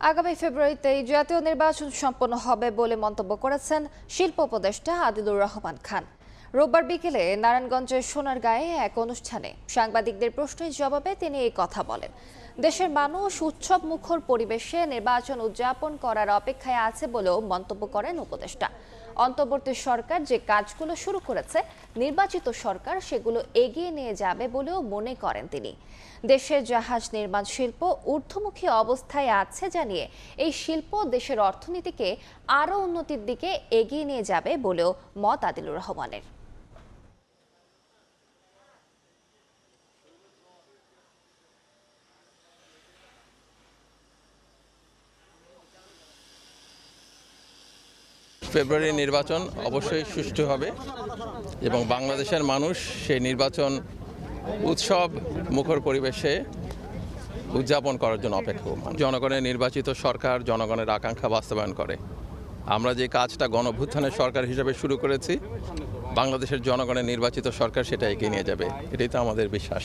আগামী ফেব্রুয়ারিতেই জাতীয় নির্বাচন সম্পন্ন হবে বলে মন্তব্য করেছেন শিল্প উপদেষ্টা আদিলুর রহমান খান। রোববার বিকেলে নারায়ণগঞ্জের সোনারগাঁয়ে এক অনুষ্ঠানে সাংবাদিকদের প্রশ্নের জবাবে তিনি এই কথা বলেন। দেশের মানুষ উৎসব মুখর পরিবেশে নির্বাচন উদযাপন করার অপেক্ষায় আছে বলেও মন্তব্য করেন উপদেষ্টা। অন্তর্বর্তী সরকার যে কাজগুলো শুরু করেছে, নির্বাচিত সরকার সেগুলো এগিয়ে নিয়ে যাবে বলেও মনে করেন তিনি। দেশের জাহাজ নির্মাণ শিল্প ঊর্ধ্বমুখী অবস্থায় আছে জানিয়ে এই শিল্প দেশের অর্থনীতিকে আরও উন্নতির দিকে এগিয়ে নিয়ে যাবে বলেও মত আদিলুর রহমানের। ফেব্রুয়ারি নির্বাচন অবশ্যই সুষ্ঠু হবে এবং বাংলাদেশের মানুষ সেই নির্বাচন উৎসব মুখর পরিবেশে উদযাপন করার জন্য অপেক্ষমান। জনগণের নির্বাচিত সরকার জনগণের আকাঙ্ক্ষা বাস্তবায়ন করে। আমরা যে কাজটা গণঅভ্যুত্থানের সরকার হিসেবে শুরু করেছি, বাংলাদেশের জনগণের নির্বাচিত সরকার সেটা এগিয়ে নিয়ে যাবে, এটাই তো আমাদের বিশ্বাস।